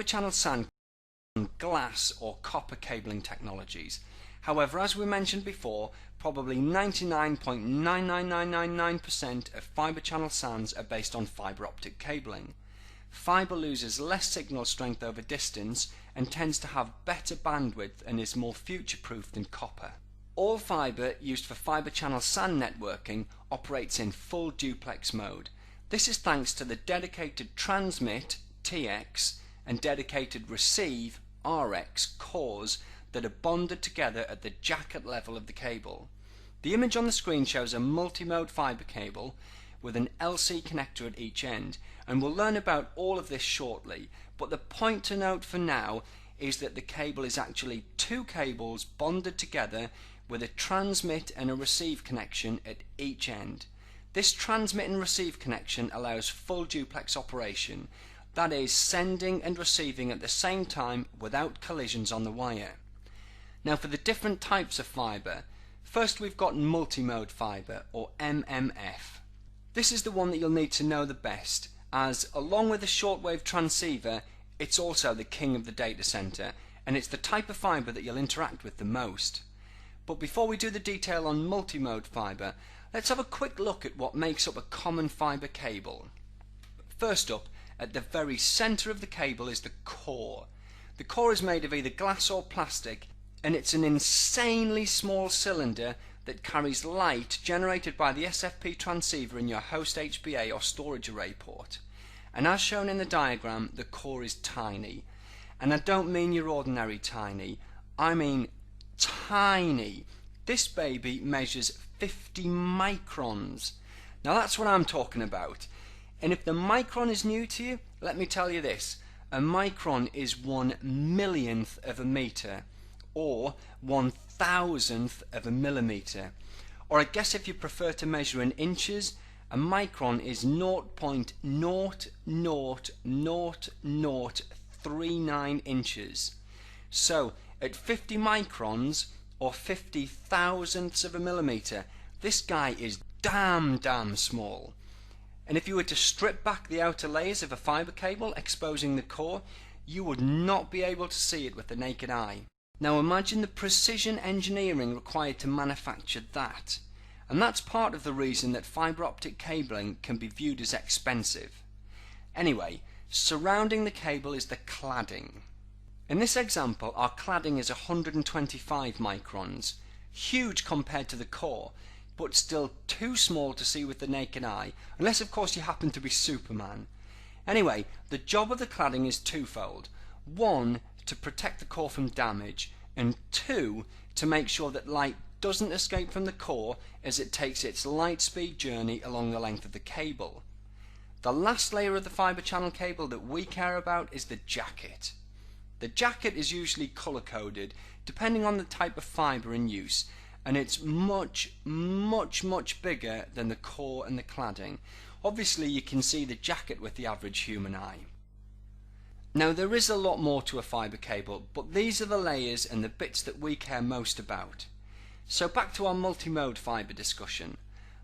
Channel SAN on glass or copper cabling technologies. However, as we mentioned before, probably 99.99999% of fibre channel SANs are based on fibre optic cabling. Fibre loses less signal strength over distance and tends to have better bandwidth and is more future-proof than copper. All fibre used for fibre channel SAN networking operates in full duplex mode. This is thanks to the dedicated transmit TX and dedicated receive RX cores that are bonded together at the jacket level of the cable. The image on the screen shows a multi-mode fibre cable with an LC connector at each end, and we'll learn about all of this shortly, but the point to note for now is that the cable is actually two cables bonded together with a transmit and a receive connection at each end. This transmit and receive connection allows full duplex operation, that is, sending and receiving at the same time without collisions on the wire. Now for the different types of fibre, first we've got multi-mode fibre, or MMF. This is the one that you'll need to know the best, as along with the shortwave transceiver, it's also the king of the data center, and it's the type of fibre that you'll interact with the most. But before we do the detail on multi-mode fibre, let's have a quick look at what makes up a common fibre cable. First up, at the very center of the cable is the core. The core is made of either glass or plastic, and it's an insanely small cylinder that carries light generated by the SFP transceiver in your host HBA or storage array port. And as shown in the diagram, the core is tiny. And I don't mean your ordinary tiny, I mean tiny. This baby measures 50 microns. Now that's what I'm talking about. And if the micron is new to you, let me tell you this. A micron is 1/1,000,000th of a meter, or 1,000th of a millimeter. Or I guess if you prefer to measure in inches, a micron is 0.0000039 inches. So at 50 microns, or 50 thousandths of a millimeter, this guy is damn small. And if you were to strip back the outer layers of a fibre cable exposing the core, you would not be able to see it with the naked eye. Now imagine the precision engineering required to manufacture that. And that's part of the reason that fibre optic cabling can be viewed as expensive. Anyway, surrounding the cable is the cladding. In this example, our cladding is 125 microns, huge compared to the core, but still too small to see with the naked eye, unless of course you happen to be Superman. Anyway, the job of the cladding is twofold. One, to protect the core from damage, and two, to make sure that light doesn't escape from the core as it takes its light speed journey along the length of the cable. The last layer of the fibre channel cable that we care about is the jacket. The jacket is usually colour coded depending on the type of fibre in use, and it's much bigger than the core and the cladding. Obviously you can see the jacket with the average human eye. Now there is a lot more to a fibre cable, but these are the layers and the bits that we care most about. So back to our multi-mode fibre discussion.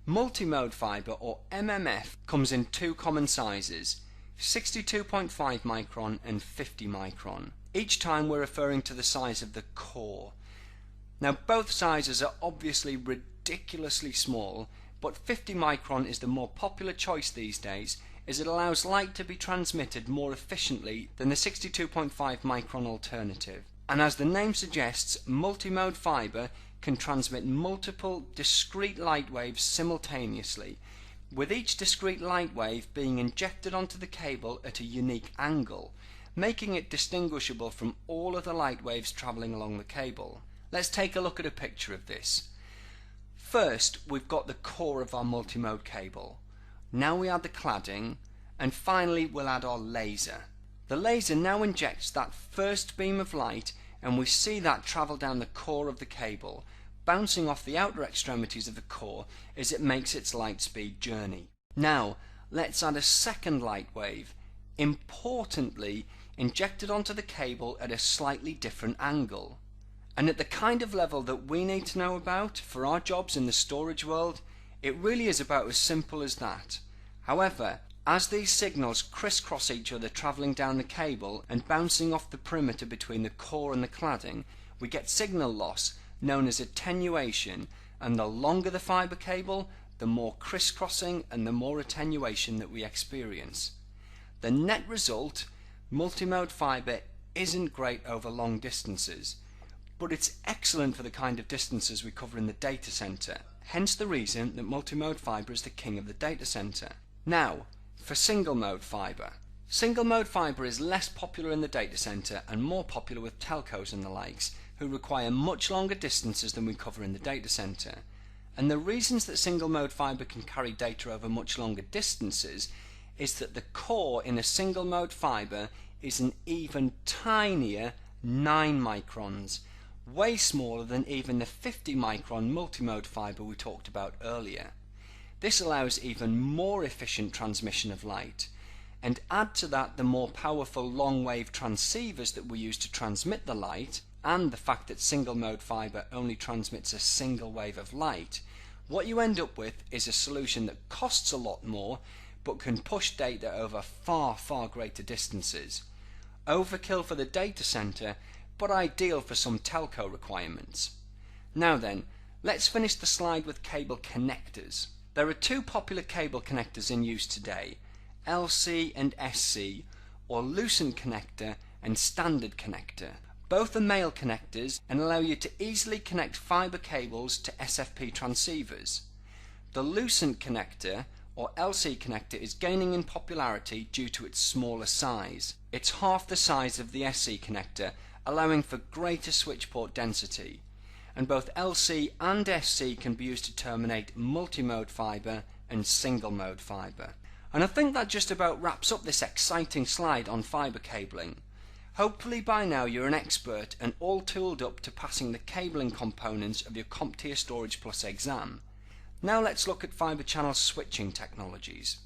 Multi-mode fibre, or MMF, comes in two common sizes, 62.5 micron and 50 micron. Each time we're referring to the size of the core. Now both sizes are obviously ridiculously small, but 50 micron is the more popular choice these days, as it allows light to be transmitted more efficiently than the 62.5 micron alternative. And as the name suggests, multi-mode fibre can transmit multiple discrete light waves simultaneously, with each discrete light wave being injected onto the cable at a unique angle, making it distinguishable from all other light waves travelling along the cable. Let's take a look at a picture of this. First, we've got the core of our multi-mode cable. Now we add the cladding, and finally we'll add our laser. The laser now injects that first beam of light, and we see that travel down the core of the cable, bouncing off the outer extremities of the core as it makes its light speed journey. Now, let's add a second light wave, importantly injected onto the cable at a slightly different angle. And at the kind of level that we need to know about for our jobs in the storage world, it really is about as simple as that. However, As these signals crisscross each other travelling down the cable and bouncing off the perimeter between the core and the cladding, we get signal loss known as attenuation, and the longer the fibre cable, the more crisscrossing and the more attenuation that we experience. The net result, multimode fibre isn't great over long distances, but it's excellent for the kind of distances we cover in the data centre, hence the reason that multimode fibre is the king of the data centre. Now, for single mode fibre. Single mode fibre is less popular in the data centre and more popular with telcos and the likes, who require much longer distances than we cover in the data centre. And the reasons that single mode fibre can carry data over much longer distances is that the core in a single mode fibre is an even tinier 9 microns, way smaller than even the 50 micron multimode fibre we talked about earlier. This allows even more efficient transmission of light, and add to that the more powerful long wave transceivers that we use to transmit the light, and the fact that single mode fibre only transmits a single wave of light, what you end up with is a solution that costs a lot more but can push data over far greater distances. Overkill for the data centre, but ideal for some telco requirements. Now then, let's finish the slide with cable connectors. There are two popular cable connectors in use today, LC and SC, or lucent connector and standard connector. Both are male connectors and allow you to easily connect fibre cables to SFP transceivers. The lucent connector, or LC connector, is gaining in popularity due to its smaller size. It's half the size of the SC connector, allowing for greater switchport density. And both LC and SC can be used to terminate multimode fibre and single mode fibre. And I think that just about wraps up this exciting slide on fibre cabling. Hopefully by now you're an expert and all tooled up to passing the cabling components of your CompTIA Storage Plus exam. Now let's look at fibre channel switching technologies.